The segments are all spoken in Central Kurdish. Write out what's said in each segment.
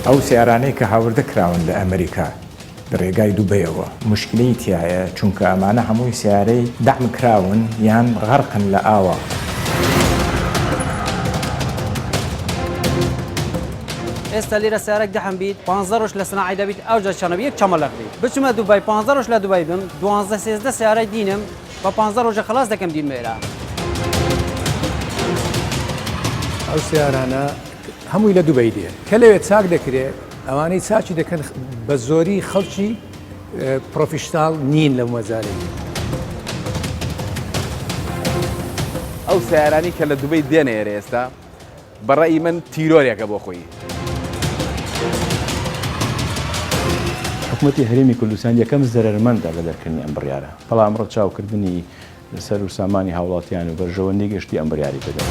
ئەو سیارانەی کە هاوردەکراون لە ئەمریکا ڕێگای دووبەیەوە مشکلی تایە چونکە ئەمانە هەمووی سیارەی دەعم کراون یان غەرقن لە ئاوە. ئێستا لێرە سیارێک دەحم بیت 15 ڕۆژ لە سناعی دەبیت ئەوجا چەنە یەک چەمەلەق بیت بچمە دووبای 15 ڕۆژ لە دووبای بم 12-13 سیارەی دینم بە 15 ڕۆژە خلاص دەکەم دین مێرە. ئەو سیارانە هەمووی لە دووبەی دێن کە لەوێت چاک دەکرێت ئەوانەی چاچی دەکەن بە زۆری خەڵکی پرۆفیشناڵ نین لە مەزارێک. ئەو سیارانی کە لە دووبەی دێنە ئێرە ئێستا بەڕێی من تیرۆرێکە بۆ خۆی. حکوومەتی هەرێمی کوردستان یەکەم زەرمەندە لە دەرکردنی ئەم بڕیارە بەڵام ڕەچاوکردنی سەر و سامانی هاوڵاتیان و بەرژەوەندی گەشتی ئەم بڕیاری پێدا.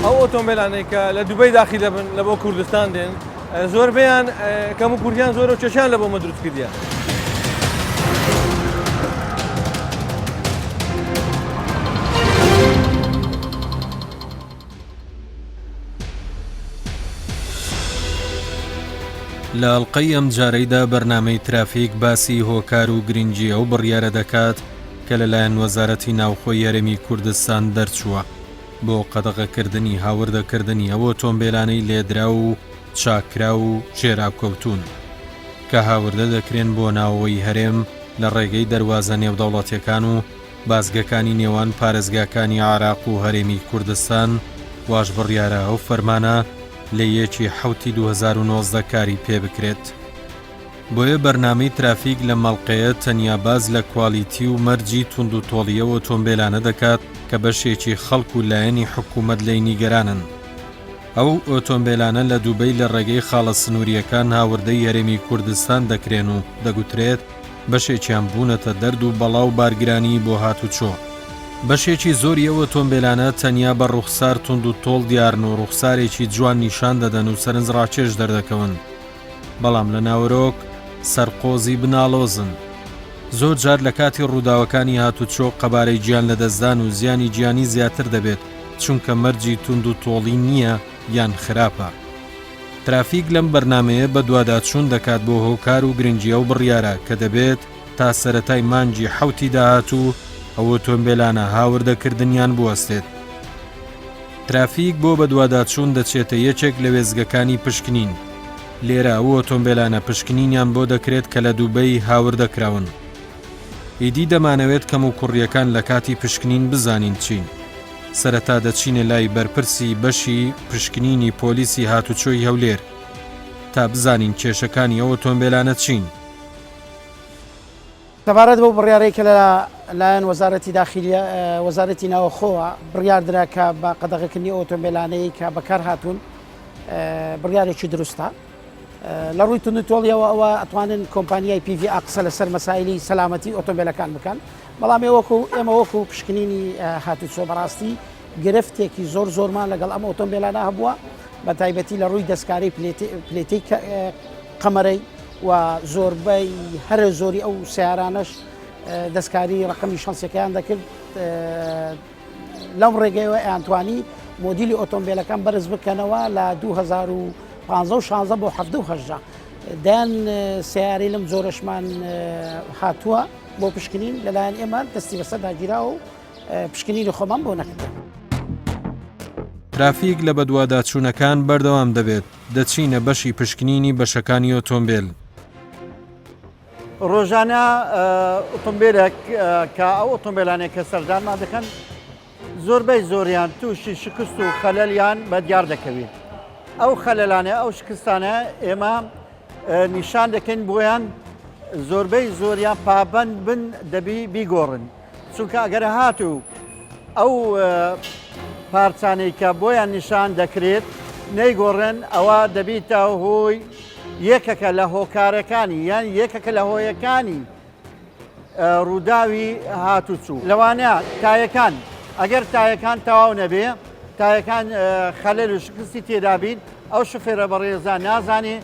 ئەو ئۆتۆمبیلانەی کە لە دووبەی داخی دەبن لە بۆ کوردستان دێن زۆربیان کەم و کوردیان زۆر و چێشیان لە بۆ مە دروست کردیان. لە ئەڵلقەی ئەم جارەیدا بەرنامەی ترافیک باسی هۆکار و گرنگی ئەو بڕیارە دەکات کە لەلایەن وەزارەتی ناوخۆی یارمەتی کوردستان دەرچووە بۆ قەدەغەکردنی هاوردەکردنی ئەو ئۆتۆمبیلانەی لێدرا و چاکرا و ژێراوکەوتون کە هاوردە دەکرێن بۆ ناوەوەی هەرێم لە ڕێگەی دەواازە نێودەوڵەتیەکان و بازگەکانی نێوان پارێزگاکانی عراق و هەرێمی کوردستان واش بڕیارە ئەو فەرمانە لە 1/7/2019 کاری پێ بکرێت. بۆیە بەرنامەی ترافیک لە مەڵقەیە تەنیا باز لە کوالیتی و مەرجی تونند و تۆڵیە ئۆتۆمبیلانە دەکات کە بەشێکی خەڵک و لایەنی حکوومەت لی نیگەرانن. ئەو ئۆتۆمبیلانە لە دووبەی لە ڕێگەی خاڵە سنووریەکان هاوردەی یارمەتی کوردستان دەکرێن و دەگوترێت بەشێکیان بوونەتە دەرد و بەڵاو بارگرانی بۆ هاتوچۆ. بەشێکی زۆری ئەو ئۆتۆمبیلانە تەنیا بە ڕوخسار تونند و تۆڵ دیارن و ڕوخسارێکی جوان نیشان دەدەن و سەرنج ڕاکێش دەردەکەون. بەڵام لە ناوەرۆک سەرقۆزی بناڵۆزن. زۆر جار لە کاتی ڕووداوەکانی هاتوچۆ قەبارەی گیان لە دەستدان و زیانی گیانی زیاتر دەبێت چونکە مەرجی تونند و تۆڵی نییە یان خراپە. ترافیک لەم بەرنامەیە بە دوواداچوون دەکات بۆ هۆکار و گرنگی ئەو بڕیارە کە دەبێت تا سەرەتای مانگی 7 داهاتوو ئەو ئۆتۆمبیلانە هاوردەکردنیان بوەستێت. ترافیک بۆ بە دوواداچوون دەچێتە یەکێک لە وێزگەکانی پشکنین. لێرە ئەو ئۆتۆمبیلانە پشکنینیان بۆ دەکرێت کە لە دووبەی هاوردەکراون. ئیدی دەمانەوێت کەم و کوڕیەکان لە کاتی پشکنین بزانین چین. سەرەتا دەچینە لای بەرپرسی بەشی پشکنینی پۆلیسی هاتوچۆی هەولێر تا بزانین کێشەکانی ئەو ئۆتۆمبیلانە چین. سەبارەت بەو بڕیارەی کە لایەن وەزارەتی داخلیە وەزارەتی ناوەخۆوە بڕیاردرا کە بە قەدەغەکردنی ئۆتۆمبیلانەی کە بەکار هاتوون بڕیارێکی دروستە. لە ڕووی تونندتۆڵیەوە ئەوە ئەتوانن کۆمپانیای PV قسە لەسەر مەسایلی سەلامەتی ئۆتۆمبیلەکان بکەن. بەڵام ئێمە وەکو پشکنینی هاتوچۆ بەڕاستی گرفتێکی زۆرمان لەگەڵ ئەم ئۆتۆمبیلانە هەبووە بە تایبەتی لە ڕووی دەستکاری پلێتەی قەمەرەی و زۆربەی هەرە زۆری ئەو سیارانەش دەستکاری ڕقمی شانسەکەیان دەکرد لەم ڕێگەیەوە ئەیانتوانی مۆدیلی ئۆتۆمبیلەکان بەرز بکەنەوە لە 2015 بۆ 17 دایان سیاری لەم زۆرەشمان هاتووە بۆ پشکنین لەلایەن ئێمە دەستی بەسەر داگیرا و پشکنینی خۆمان بۆ نەکردن. ترافیک لە بەدواداچوونەکان بەردەوام دەبێت دەچینە بەشی پشکنینی بەشەکانی ئۆتۆمبیل. ڕۆژانە ئۆتۆمبیلێک کە ئەو ئۆتۆمبیلانێک کە سەردانمان دەکەن زۆربەی زۆریان تووشی شکست و خەلەلیان بە دیار دەکەوێت. ئەو خەلەلانە ئەو شکستانە ئێمە نیشان دەکەین بۆیان زۆربەی زۆریان پابەند بن دەبی بیگۆڕن چونکە ئەگەر هاتوو ئەو پارچانەی کە بۆیان نیشان دەکرێت نەیگۆڕن ئەوە دەبیتە هۆی یەکەکە لە هۆکارەکانی یان یەکەکە لە هۆیەکانی ڕووداوی هاتوچوو. لەوانەیە تایەکان ئەگەر تایەکان تەواو نەبێ تایەکان خەلەل و شکستی تێدابین ئەو شوفێرە بەڕێزە نازانێ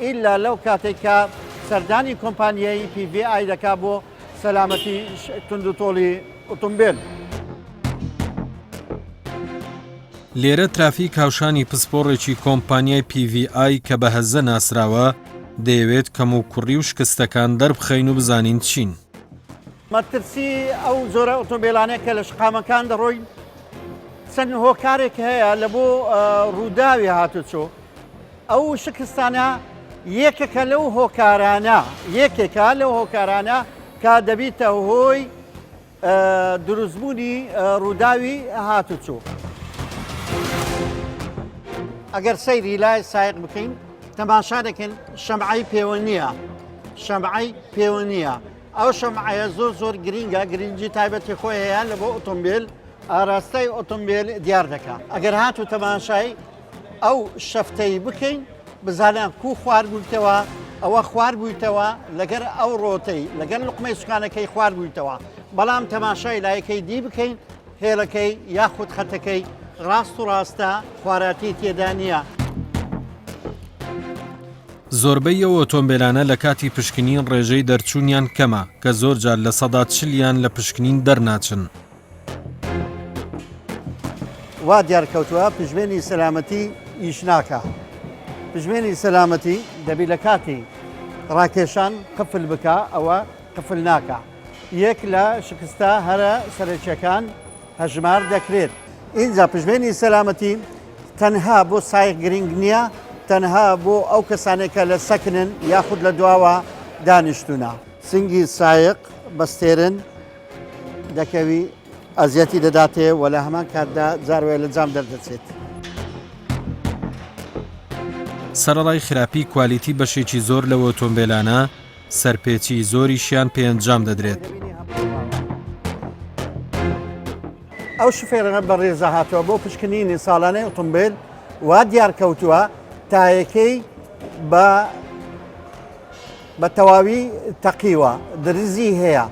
ئیلا لەو کاتێککە سەردانی کۆمپانیایی PVI دەکا بۆ سەلامەتی تونند و تۆڵی ئۆتۆمبیل. لێرە ترافیک هاوشانی پسپۆڕێکی کۆمپانیای PVI کە بە هەزە ناسراوە دەیەوێت کەم و کوڕی و شکستەکان دەربخەین و بزانین چین. مەترسی ئەو زۆرە ئۆتۆمبیلانەیە کە لە شقامەکان دەڕۆی چەند هۆکارێک هەیە لە بۆ ڕووداوی هاتوچۆ ئەو شکستانە یەکێکە لەو هۆکارانە کە دەبیتە هۆی دروستبوونی ڕووداوی هاتوچۆ. ئەگەر سەیری لای سایق بکەین تەماشا دەکەن شەمعەی پێوە نییە ئەو شەمعەیە زۆر گرینگە گرنگی تایبەتی خۆی هەیە لە بۆ ئۆتۆمبیل ئاراستەی ئۆتۆمبیل دیار دەکات. ئەگەر هاتو تەماشای ئەو شەفتەی بکەین بزانە کو خوار بوویتەوە ئەوە خوار بوویتەوە لەگەر ئەو ڕۆتەی لەگەر لوقمەی سوکانەکەی خوار بوویتەوە بەڵام تەماشای لایەکەی دی بکەین هێلەکەی یاخود خەتەکەی ڕاست و ڕاستە خواراتی تێدا نییە. زۆربەی ئەو ئۆتۆمبیلانە لە کاتی پشکنین ڕێژەی دەرچوونیان کەمە کە زۆرجار لە 40% لە پشکنین دەرناچن. وا دیارکەوتووە پشتێنی سەلامەتی ئیش ناکە. پشتێنی سەلامەتی دەبی لە کاتی ڕاکێشان قفل بکە ئەوە قفل ناکە. یەک لە شکستە هەرە سەرچیەکان هەژمار دەکرێت. اینجا پشتێنی سەلامەتی تەنها بۆ سایق گرنگ نییە تەنها بۆ ئەو کەسانێکە لە سەکنن یاخود لە دواوە دانیشتونە. سنگی سایق بەستێرن دەکەوی ئەزیەتی دەداتێ و لە هەمان کاتدا جاروێ لە جام دەردەچێت. سەرەڕای خراپی کوالیتی بەشێکی زۆر لە ئۆتۆمبیلانە سەرپێچی زۆریشیان پێنجام دەدرێت. ئەو شفێرە بە ڕێزە هاتووە بۆ پشکنینی ساڵانەی ئۆتۆمبیل وا دیار کەوتووە تایەکەی بە تەواوی تەقیوە درزی هەیە.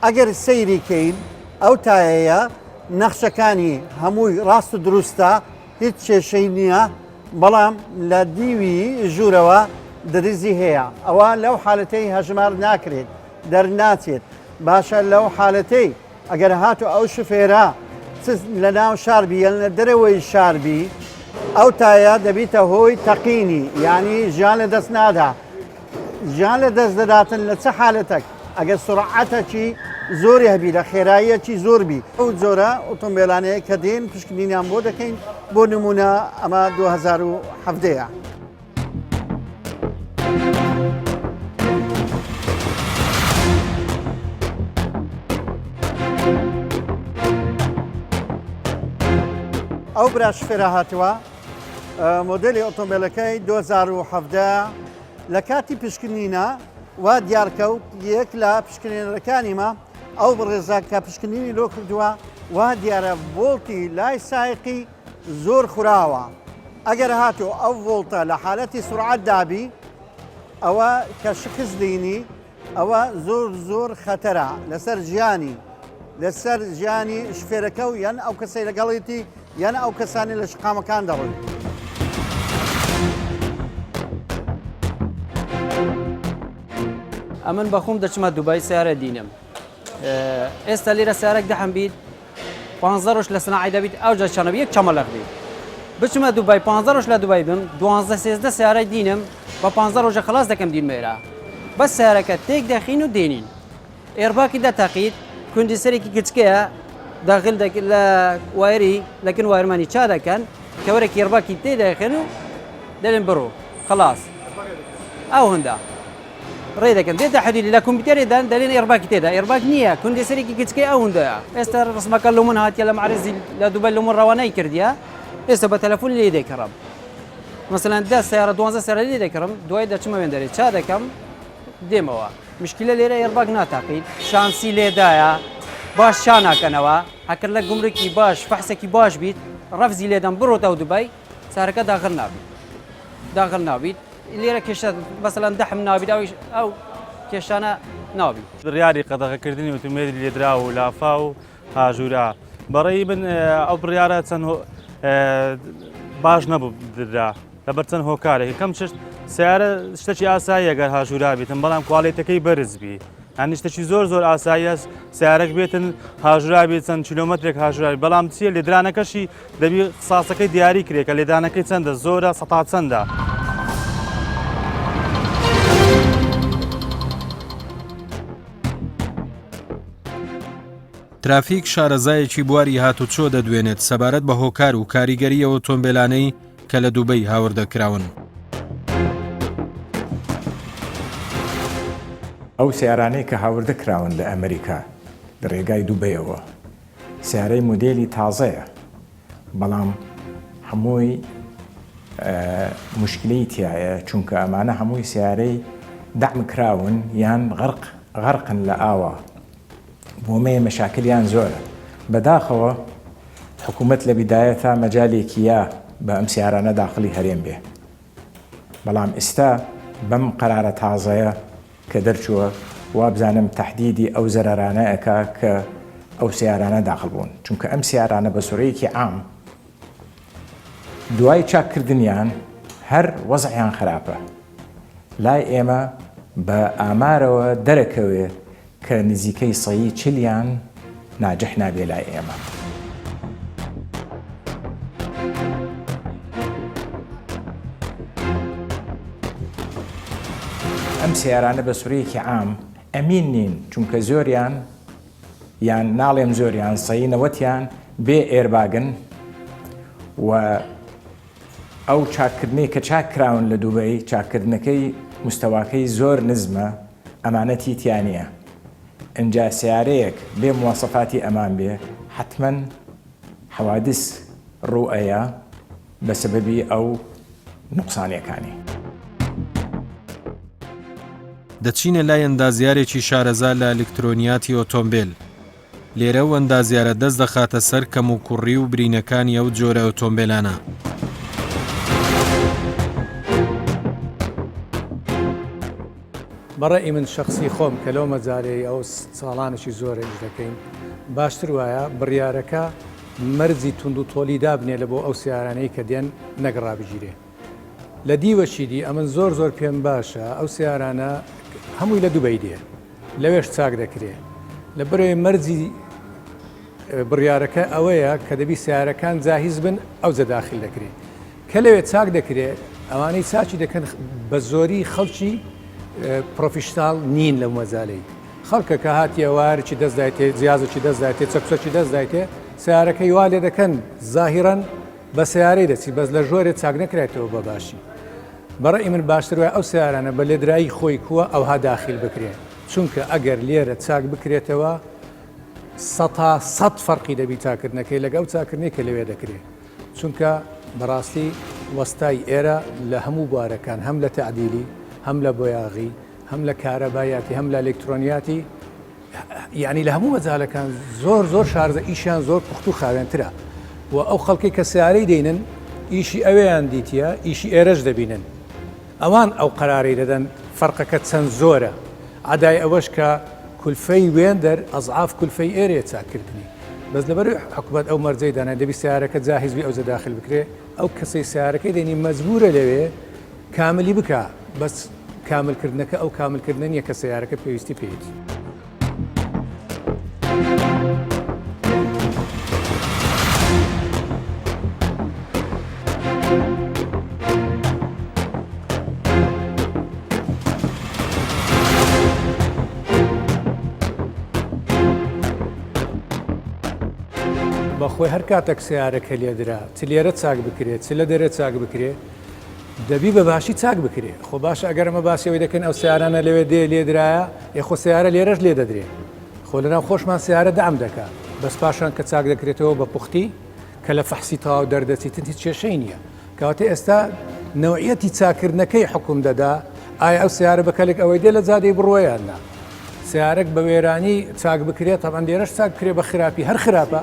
ئەگەر سەیریکەین ئەو تایەیە نەخشەکانی هەمووی ڕاست و دروستە هیچ کێشەی نییە بەڵام لە دیوی ژوورەوە درزی هەیە. ئەوە لەو حالەتەی هەژمار ناکرێت دەرناچێت. باشە لەو حالەتەی ئەگەر هاتو ئەو شفێرە لە ناو شاربی یان لە دەرەوەی شاربی ئەو تایە دەبیتە هۆی تەقینی یعنی ژیان لە دەست نادا. ژیان لە دەست دەداتن لە چه حالەتێک ئەگەر سرعەتێکی زۆری هەبی لە خێراییەکی زۆربی. ئەو جۆرە ئۆتۆمبیلانەیە کە دێن پشکنینیان بۆ دەکەین بۆ نمونە ئەمە 2017. ئەو برا شفێرە هاتووە مۆدلی ئۆتۆمبیلەکەی 2017 لە کاتی پشکنینە وا دیارکەوت یەک لە پشکنینەکانیمە ئەو بڕێزا کە پشکنینی لۆ کردووە وا دیارە ڤۆڵتی لای سایقی زۆر خوراوە. ئەگەر هاتو ئەو ڤۆڵتە لە حالەتی سرعەت دابی ئەوە کە شکست دێنی ئەوە زۆر خەتەرە لەسەر ژیانی شفێرەکە و یان ئەو کەسەی لەگەڵیتی یان ئەو کەسانی لە شقامەکان دەڕۆی. ئەمن بەخۆم دەچمە دووبای سیارە دینم. ئێستا لێرە سیارێک دەحەم بیت 15 ڕۆژ لە سناعی دەبیت ئەوجا چەنەبی یەک چەمەلەق بیت. بچمە دووبای 15 ڕۆژ لە دووبای بم 12-13 سیارەی دینم بە 15 ڕۆژە خلاص دەکەم دین مێرە. بەس سیارەکە تێک دەخین و دێنین. ئێرباکی دەتەقیت کوندیسەرێکی کچکەیە داخل لە وایری لەکن وایرمانی چا دەکەن کەوەرێکی ئێرباکی تێدەخێن و دەڵێن بڕۆ خلاص ئەو هەندا ڕێ دەکەن دێتە حدودی لە کۆمپیوتەرێدان دەڵێن ئێرباکی تێدا ئێرباک نییە کوندیسەرێکی کچکەی ئەو هەندەیە. ئێستا ڕسمەکە لە من هاتیە لە معرزی لە دووبای لە من ڕەوانەی کردیە ئێستا بە تەلەفۆن لێ دەکڕم مەسەلەن 10 سیارە 12 سیارە لێ دەکڕم دوای دەچمە وێندەرێ چا دەکەم دێمەوە مشکلە لێرە ئێرباک ناتاقیت شانسی لێدایە باش شا ناکەنەوە هەکر لە گومرکی باش فەحسێکی باش بیت ڕەفزی لێدەم بڕۆتە و دووبای سارەکە داخل نابیت لێرە کێشە مەسەلەن دەحم نابیت ئەو کێشانە نابیت. بڕیاری قەدەغەکردنی ئۆتۆمبیلی لێدرا و لافا و هاژوورا بەڕێی من ئەو بڕیارە چەند باش نەبوو دررا لەبەر چەند هۆکارێکی کەم سیارە شتێکی ئاسایی ئەگەر هاژوورا بیتن بەڵام کواڵیتەکەی بەرز بی هەنیشتێکی زۆر ئاسایی هەست سیارەك بێتن هاژرا بێت چەند کیلۆمەترێک هاژرا بەڵام چیە لێدرانەکەشی دەبی قساسەکەی دیاری کرێت کە لێدانەکەی چەندە زۆرە سەتا چەندە. ترافیک شارەزایەکی بواری هاتوچۆ دەدوێنێت سەبارەت بە هۆکار و کاریگەری ئۆتۆمبیلانەی کە لە دووبەی هاوردەکراون. ئەو سیارانەی کە هاوردەکراون لە ئەمریکا لە ڕێگای دووبەیەوە سیارەی مودێلی تازەیە بەڵام هەمووی مشکلی تایە چونکە ئەمانە هەمووی سیارەی دەعمکراون یان غەرقن لە ئاوە بۆمەیە مەشاکلیان زۆرە. بەداخەوە حکوومەت لە بیدایەتە مەجالێکیە بە ئەم سیارانە داخلی هەرێم بێ بەڵام ئێستا بەم قەرارە تازەیە کە دەرچووە وابزانم تهدیدی ئەو زەرەرانەیەکە کە ئەو سیارانە داخل بوون چونکە ئەم سیارانە بە سوورەیەکی عام دوای چاککردنیان هەر وەزعیان خراپە لای ئێمە بە ئامارەوە دەرەکەوێ کە نزیکەی سەیی چلیان ناجح نابێ لای ئێمە. ئەم سیارانە بە سوورەیەکی عام ئەمین نین چونکە زۆریان یان ناڵێم زۆریان سەیی نەوەتیان بێ ئێرباگن و ئەو چاکردنەی کە چاکراون لە دووبەی چاکردنەکەی مستەواکەی زۆر نزمە ئەمانەتی تیانە. ئەجا سیارەیەک بێ مواسەفاتی ئەمان بێ حتمما حەوادث ڕوئەیە بە سەبەبی ئەو نوقسانیەکانی. دەچینە لای ئەندازیارێکی شارەزا لە ئەلکترۆنیاتی ئۆتۆمبیل. لێرە و ئەندازیارە دەست دەخاتە سەر کەم و کوڕی و برینەکانی ئەو جۆرە ئۆتۆمبیلانە. بەڕێی من شخصی خۆم کە لەو مەجارەی ئەو ساڵانێکی زۆرێک دەکەین باشتر وایە بڕیارەکە مەرجی تونند و تۆلی دابنێ لە بۆ ئەو سیارانەی کە دێن نەگەڕا بگیرێ. لە دیوەشیدی ئەمن زۆر پێم باشە ئەو سیارانە هەمووی لە دووبەی دێ لەوێش چاک دەکرێ لە بەرەوەی مەرجی بڕیارەکە ئەوەیە کە دەبی سیارەکان جاهیز بن ئەو جەداخل دەکرێت کە لەوێ چاک دەکرێت ئەوانەی چاچی دەکەن بە زۆری خەڵکی پرۆفیشناڵ نین لە مەزالەی خەڵکە کە هاتیە وارێکی دەستدایتێ جیازێکی دەستدایتێ چەکسۆکی دەستدایتێ سیارەکەی وا لێ دەکەن زاهیرەن بە سیارەی دەچی بەس لە ژۆرێ چاک نەکرێتەوە بە باشی. بەڕێی من باشتر وایە ئەو سیارانە بە لێدرایی خۆی کووە ئەوها داخل بکرێن چونکە ئەگەر لێرە چاک بکرێتەوە 100 فەرقی دەبی چاکردنەکەی لەگەڵ چاکردنی کە لەوێ دەکرێت چونکە بەڕاستی وەستای ئێرە لە هەموو بوارەکان هەم لە تعدیلی هەم لە بۆیاغی هەم لە کارەبایاتی هەم لە ئەلکترۆنیاتی یعنی لە هەموو مەجالەکان زۆر شارزە ئیشیان زۆر پوخت و خاوێنترە و ئەو خەڵکی کە سیارەی دێنن ئیشی ئەوەیان دیتە ئیشی ئێرەش دەبینن ئەوان ئەو قەراری دەدەن فەرقەکە چەند زۆرە عادای ئەوەش کە کولفەی وێندەر ئەزعاف کولفەی ئێرێ چاکردنی بەس لەبەر حکومەت ئەو مەرجەی دانا دەبی سیارەکە جاهیزبی ئەو داخل بکرێ ئەو کەسەی سیارەکەی دێنی مەجبورە لەوێ کاملی بکە بەس کاملکردنەکە ئەو کاملکردن نیە کە سیارەکە پێویستی پێیت. بەخۆی هەر کاتێک سیارەکە لێدرا چ لێرە چاک بکرێت چ لە دەرە چاک بکرێت دەبی بە باشی چاک بکرێت خۆ باش ئەگەرمە باسیەوەی دەکەن ئەو سیارانە لەوێ دێ لێدرایە یخۆ سیارە لێرەش لێ دەدرێت خۆ لەناو خۆشمان سیارە دام دەکات بەس پاشان کە چاک دەکرێتەوە بە پوختی کە لە فەحسی تەواو دەردەچیتن هیچ کێشەی نییە کەواتە ئێستا نەوعیەتی چاکردنەکەی حکوم دەدا ئایا ئەو سیارە بەکەلێک ئەوەی دێ لە جادەی بڕۆیاننا سیارەك بە وێرانی چاک بکرێت تەمان لێرەش چاک بکرێت بە خراپی هەر خراپە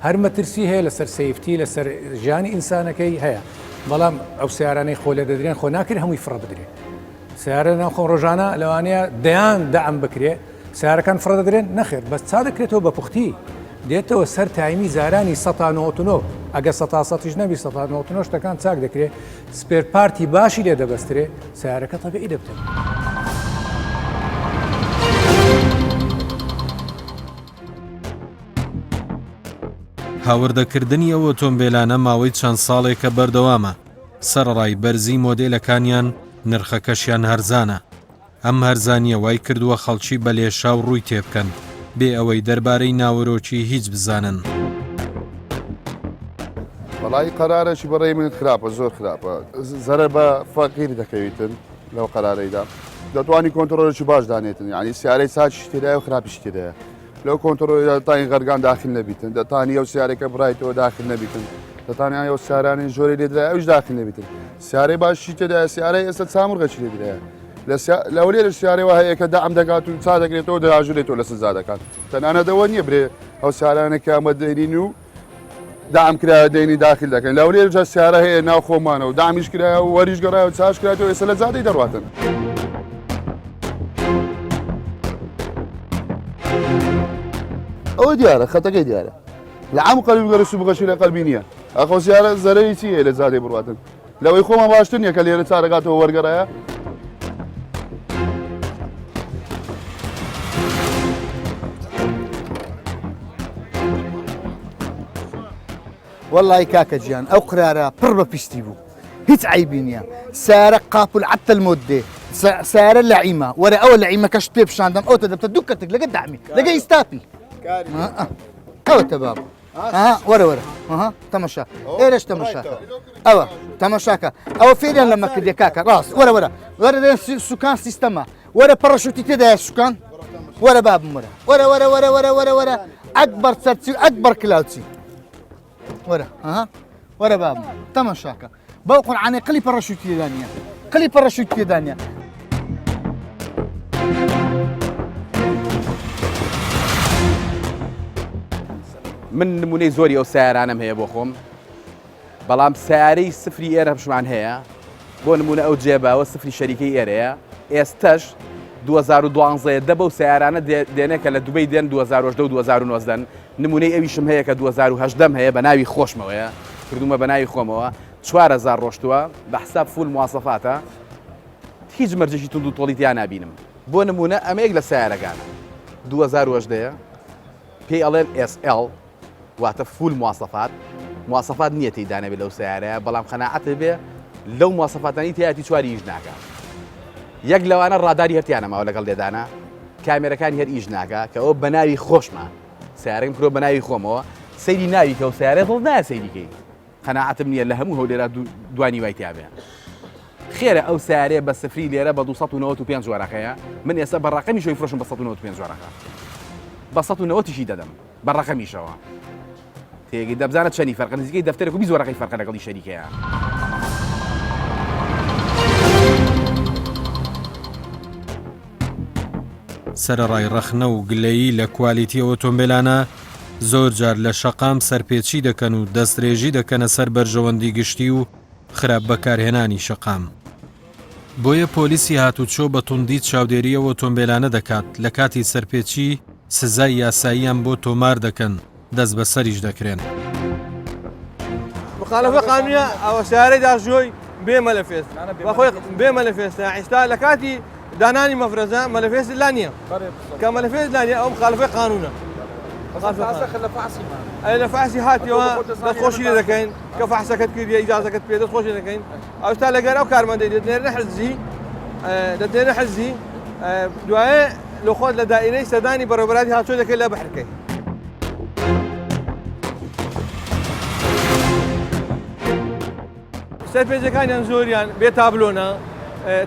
هەر مەترسی هەیە لەسەر سەیفتی لەسەر ژیانی ئینسانەکەی هەیە بەڵام ئەو سیارانەی خۆ لێ دەدرێن خۆ ناکرێت هەمووی فڕە بدرێت سیارە ناوخۆ ڕۆژانە لەوانەیە دەیان دەعم بکرێت سیارەکان فڕە دەدرێن نەخێت بەس چا دەکرێتەوە بە پوختی دێتەوە سەر تایمی زارانی 1999 ئەگە 100 نەبی 1999 شتەکان چاک دەکرێت سپێر پارتی باشی لێ دەبەسترێ سیارەکە تەبیعی دەبتێت. هاوردەکردنی ئەو ئۆتۆمبیلانە ماوەی چەند ساڵێکە بەردەوامە. سەرڕای بەرزی مۆدێلەکانیان نرخەکەشیان هەرزانە. ئەم هەرزانیە وای کردووە خەڵکی بە لێشاو ڕووی تێبکەن بێ ئەوەی دەربارەی ناوەرۆکی هیچ بزانن. وڵی قەرارەشی بەڕێی منت خراپە، زۆر خراپە، زەرە بە فەقیری دەکەویتن لەو قەرارەیدا. دەتوانی کۆنتترۆلێکی باش دانێتن، ینی سیارەی ساچی تێدای و خراپیش تێدایە. لەو کۆنتترۆلدا تاین غەرگان داخل نەبیتن، دەتانی ئەو سیارێکە بڕایتەوە داخل نەبیتن، دەتانیان ئەو سیارانی زۆری لێدرای ئەوش داخل نەبیتن. سیارەی باشی تێدایە، سیارەی ئێستا چامرغەچی لێدرایە. لەو لێرە سیارەوە هەیە کە دام دەگات و چا دەگرێتەوە دەژورێتەوە لە سزا دەکات. تەنانەتەوە نییە برێ ئەو سیارانێکی ئەمە دەینین و دام کرایە دەینی داخل دەکەن. لەو لێرە سیارە هەیە ناو خۆمانەوە دامیش کرایە و وەریش گەڕایە و چاش کرایەوە ئێستا لە زادەی دەڕاتن. ئەوە دیارە خەتەکەی دیارە لە عام قەلبی گەرە سوبغەشی لە قەلبی نییە. ئەخۆ سیارە زەرەی چیە لە زادەی بڕاتن؟ لەوەی خۆمان باشتر نییە کە لێرە چارەکاتەوە وەرگەڕایە. والله كاكا جيان او قراره بربا بيستيبو هيت عيبين سارة قابل عتى المودة سارة اللعيمة ورا اول لعيمة كشت بيب شاندم او تدبت دكتك لقى دعمي لقى يستافي او تباب ورا تمشى ايش تمشاكا اوا تمشاكا او فعلا لما كدي كاكا راس ورا سكان سيستما ورا باراشوتي تدا السكان ورا باب ورا اكبر سرتي اكبر كلاوتي ورا باب تمشاكا بوقن عني قلي باراشوتي دانيا من نمونەی زۆری ئەو سیارانم هەیە بۆ خۆم، بەڵام سیارەی سفری ئێرە پشمان هەیە بۆ نمونە ئەو جێباوە سفری شەریکەی ئێرەیە. ئێستش 2012 دە بەو سیارانە دێنێکە لە دوبەی دێن 2010 و 2019 نمونەی ئەویشم هەیە کە 2010 هەیە بە ناوی خۆشمەوەیە کردومە بە ناوی خۆمەوە 4000 ڕۆشتووە بە حساب فول مواسەفاتە هیچ مەرجێکی تونند و تۆڵیتیان نابینم. بۆ نمونە ئەمەیەک لە سیارەکانە 2010 پێی ئەڵێن SL واتە فول مواسەفات نییە تێدانەبێت لەو سیارەیە، بەڵام خەناعەتە بێ لەو مواسەفاتانی تیاتی چواری ئیش ناکە. یەک لەوانە ڕاداری هەرتیانەماوە لەگەڵ لێدانە کامێرەکانی هەر ئیش ناکە کە ئەو بە ناوی خۆشمە سیارەکەم کرۆ بە ناوی خۆمەوە سەیری ناوی کە و سیارە دڵ نایە سەیریکەی خەناعەتم نییە لە هەموو هەولێرە دوانی وای تیابێ. خێرە ئەو سیارەیە بە سفری لێرە بە 295 جوارەکەیە، من ئێستا بەڕقەمی شۆی فرۆشم بە 195 جوارەکە بە 190 دەدەم بەڕقەمیشەوە. تێگەی دەبزانە چەنی فەرقە نزیکەی دەفتەرێک و 20 جوارەکەی فەرقە لەگەڵی شەریکەیە. سەرەڕای ڕەخنە و گلەیی لە کوالیتی ئۆتۆمبیلانە زۆر جار لە شەقام سەرپێچی دەکەن و دەسترێژی دەکەنە سەر بەرژەوەندی گشتی و خراپ بەکارهێنانی شەقام. بۆیە پۆلیسی هاتوچۆ بە توندی چاودێری ئۆتۆمبیلانە دەکات لە کاتی سەرپێچی سزای یاساییان بۆ تۆمار دەکەن دەست بە سەریش دەکرێن. مخالفە قانونیە ئەوە سیارەی داژۆی بێ مەلەفێست بەخۆی بێ مەلەفێستە ئێستا لە کاتی دانانی مەفرەزە مەلەفێست لا نییە کە مەلەفێست لا نییە ئەو مخالفەی قانونە لە فاسی هاتیەوە دەستخۆشی لێ دەکەین کە فحسەکەت کردی ئیجازەکەت پێ دەستخۆشی دەکەین ئەوستا لەگەر ئەو کارمەندەی دەتێنە حەزی دوایە لە خۆت لە دائیرەی سەدانی بەڕێوەبەری هاتوۆ دەکەی لە بەحرەکەی. سەرپێچەکانیان زۆریان بێ تابلۆنە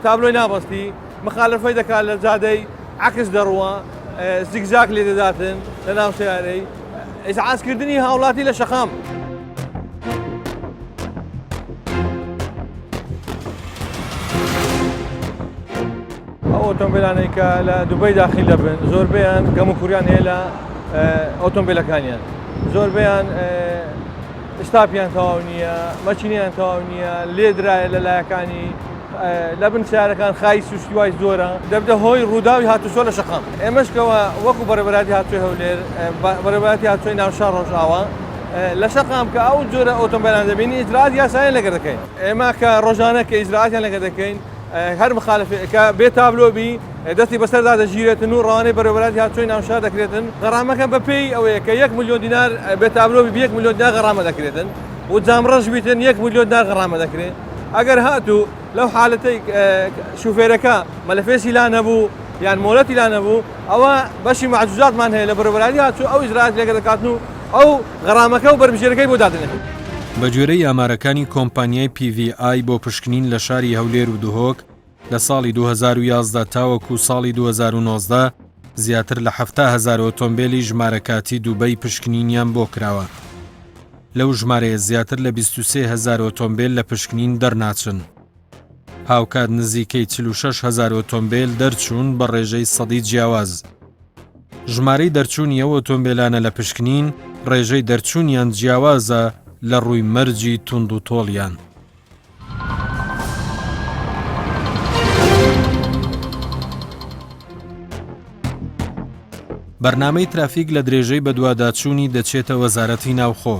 تابلۆی نابەستی مخالفەی دەکات لە جادەی عکس دەڕوە زیگزاک لێ دەداتن لە ناو سیارەی ئیزعاجکردنی هاوڵاتی لە شەقام. ئەو ئۆتۆمبیلانەی کە لە دوبەی داخل دەبن زۆربەیان گەم و کوریان هەیە لە ئۆتۆمبیلەکانیان، زۆربەیان ئستاپیان تەواو نییە، مەچینیان تەواو نییە، لێدرایە لە لایەکانی لە بن سیارەکان خای سوشتیوای زۆرە دەبدە هۆی ڕووداوی هاتوچۆ لە شەقام. ئێمەشکەوە وەکو بەڕێوەبەری هاتووی هەولێر بەڕێوەبەری هاتووی ناوشار ڕۆژئاوا لە شەقام کە ئەو جۆرە ئۆتۆمبیلان دەبینی ئیجرات یاساییان لەگەر دەکەین. ئێمە کە ڕۆژانە کە ئیجراتیان لەگەر دەکەین هەر مخالفێک کە بێ تابلۆبی دەستی بەسەردا دەژیرێتن و ڕوانەی بەڕێوەبەری هاتووی ناوشار دەکرێتن غەرامەکە بە پێی ئەوەیە کە 1 ملیۆن دینار بێتابلۆ 1 ملیۆن دینار غەرامە دەکرێتن و جامڕەش بیتن 1 ملیۆن دینار غەرامە دەکرێت ئەگەر هاتوو لەو حالەتەی شوفێرەکە مەلەفێسی لا نەبوو یان مۆلەتی لا نەبوو ئەوە بەشی معجوزاتمان هەیە لە بەڕێوەبەری هاتوو ئەو ئیجرات لێگە دەکاتن و ئەو غەرامەکە و بەربژێرەکەی بۆ دادنێت. بە گوێرەی ئامارەکانی کۆمپانیای PVI بۆ پشکنین لە شاری هەولێر و دوهۆک لە ساڵی 2011 تاوەکو ساڵی 2019 زیاتر لە 70,000 ئۆتۆمبیلی ژمارەکاتی دووبەی پشکنینیان بۆ کراوە. لەو ژمارەیە زیاتر لە 23,000 ئۆتۆمبیل لە پشکنین دەرناچن. هاوکات نزیکەی 46,000 ئۆتۆمبیل دەرچوون بە ڕێژەی سەدی جیاواز. ژمارەی دەرچوونی ئەو ئۆتۆمبیلانە لە پشکنین ڕێژەی دەرچوونیان جیاوازە لە ڕووی مەرجی توند و تۆڵیان. بەرنامەی ترافیک لە درێژەی بەدواداچوونی دەچێتە وەزارەتی ناوخۆ.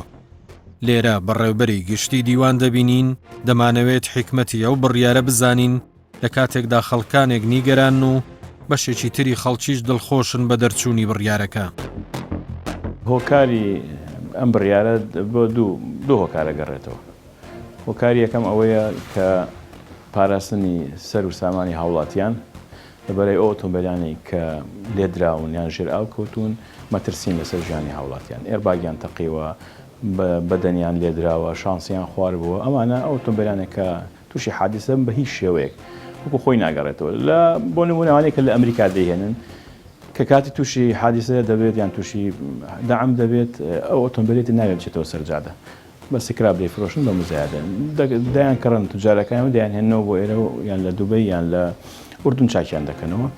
لێرە بەڕێوەبەری گشتی دیوان دەبینین دەمانەوێت حکمەتی ئەو بڕیارە بزانین لە کاتێکدا خەڵکانێک نیگەران و بەشێکی تری خەڵکیش دڵخۆشن بە دەرچوونی بڕیارەکە. هۆکاری ئەم بڕیارە بۆ دوو هۆکارە گەڕێتەوە. هۆکاری یەکەم ئەوەیە کە پاراستنی سەر و سامانی هاوڵاتیان لەبەرەی ئەو ئۆتۆمبیلانی کە لێدراون یان ژێر ئاو کەوتون مەترسین لەسەر ژیانی هاوڵاتیان ئێرباگیان تەقیوە بەدەنیان لێدراوە شانسیان خوار بووە ئەمانە ئەو ئۆتۆمبیلانێک کە تووشی حادیسەم بە هیچ شێوەیەک وەکو خۆی ناگەڕێتەوە لە بۆ نمونەوانەیە کە لە ئەمریکا دەیهێنن کە کاتی تووشی حادیسە دەبێت یان تووشی دەعم دەبێت ئەو ئۆتۆمبیلێتی ناوێت بچێتەوە سەرجادە بە سکراب دەیفرۆشن بە مزایدە دایان کڕن توجارەکان دایان هێنەوە بۆ ئێرە یان لە دووبەی یان لە ئوردون چاکیان دەکەنەوە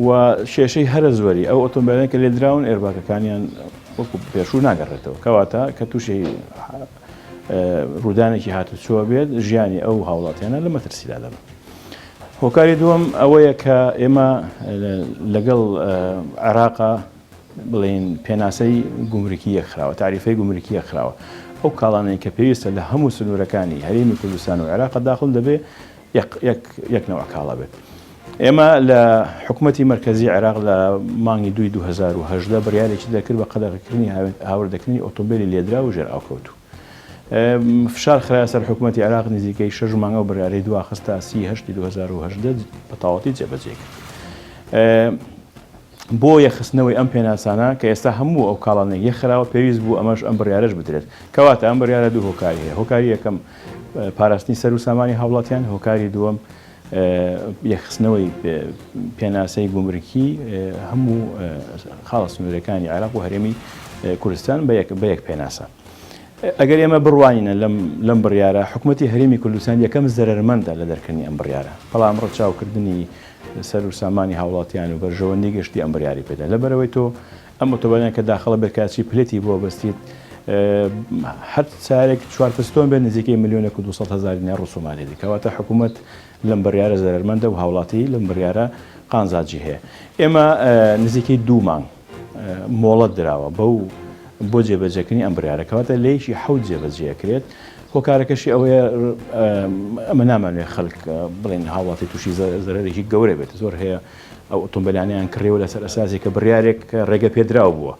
و شێشەی هەرە زۆری ئەو ئۆتۆمبیلەکە لێ دراون ئێرباکەکانیان وەکو پێشوو ناگەڕێتەوە کەواتە کە تووشی ڕوودانێکی هاتوچووە بێت ژیانی ئەو هاوڵاتیانە لە مەترسیدا دەبن. هۆکاری دووەم ئەوەیە کە ئێمە لەگەڵ عێراقا بڵێن پێناسەی گومرکی یەکخراوە تاریفەی گومرکی یەکخراوە ئەو کاڵانەی کە پێویستە لە هەموو سنوورەکانی هەرێمی کوردستان و عێراق داخل دەبێت یەک نەوە کاڵە بێت. ئێمە لە حکوومەتی مرکزی عێراق لە مانگی 2010 بڕیارێکی دەکرد بە قەدەغەکردنی هاوردەکردنی ئۆتۆمبیلی لێدرا و ژێر ئاوکەوتوو. فشار خرایە سەر حکوومەتی عێراق نزیکەی 6 مانگە و بڕیارەی دواخستە 30 2010 بە تەواوەتی جێبەجێ کرد. بۆ یەخستنەوەی ئەم پێناسانە کە ئێستا هەموو ئەو کاڵانێک یەخراوە پێویست بوو ئەمەش ئەم بڕیارەش بدرێت کەواتە ئەم بڕیارە دوو هۆکاری هەیە هۆکاری یەکەم پاراستنی سەر و سامانی هاوڵاتیان هۆکاری دووەم یەخستنەوەی پێناسەی گومرکی هەموو خاڵە سنوورەکانی عێراق و هەرێمی کوردستان بە یەک پێناسە. ئەگەر ئێمە بڕوانینە لەم بڕیارە حکوومەتی هەرێمی کوردستان یەکەم زەرمەندە لە دەرکردنی ئەم بڕیارە بەڵام ڕەچاوکردنی سەر و سامانی هاوڵاتیان و بەرژەوەندی گەشتی ئەم بڕیاری پێدا لەبەرەوەی تۆ ئەم ئۆتۆمبیلەکە کە داخڵە بەرکاچی پلێتی بۆ بەستیت هەر چارێک 4 پستۆن بێت نزیکەی 1,200,000 دینار ڕسومانی دی کەواتە حکوومەت لەم بڕیارە زەرمەندە و هاوڵاتی لەم بڕیارە قانزاجی هەیە. ئێمە نزیکەی 2 مانگ مۆڵەت دراوە بۆ جێبەجێکردنی ئەم بڕیارە کەواتە لەیشی 7 جێبەجێکرێت هۆکارەکەشی ئەوەیە ئەمە نامانوێت خەڵک بڵێن هاوڵاتی تووشی زەرەرێکی گەورە بێت زۆر هەیە ئەو ئۆتۆمبیلانیان کڕێوە لەسەر ئەساسی کە بڕیارێک ڕێگە پێدراو بووە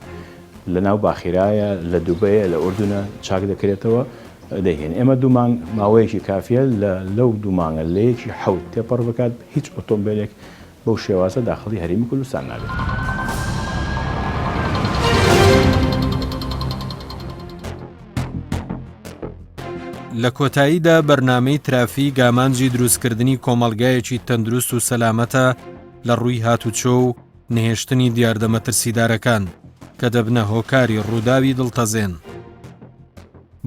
لە ناو باخیرایە لە دووبەیە لە ئوردونە چاک دەکرێتەوە دەهێن ئێمە 2 مانگ ماوەیەکی کافیە لەو 2 مانگە لەیەکی 7 تێپەڕ بکات هیچ ئۆتۆمبیلێک بەو شێوازە داخڵی هەرێمی کوردستان نابێت. لە کۆتاییدا بەرنامەی ترافیک ئامانجی دروستکردنی کۆمەڵگایەکی تەندروست و سەلامەتە لە ڕووی هاتوچۆ و نهێشتنی دیاردەمەترسیدارەکان کە دەبنە هۆکاری ڕووداوی دڵتەزێن.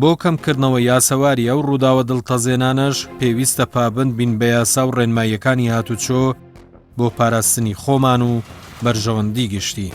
بۆ کەمکردنەوە یاسەواری ئەو ڕووداوە دڵتەزێنانەش پێویستە پابند بین بە یاسا و ڕێنماییەکانی هاتوچۆ بۆ پاراستنی خۆمان و بەرژەوەندی گشتی.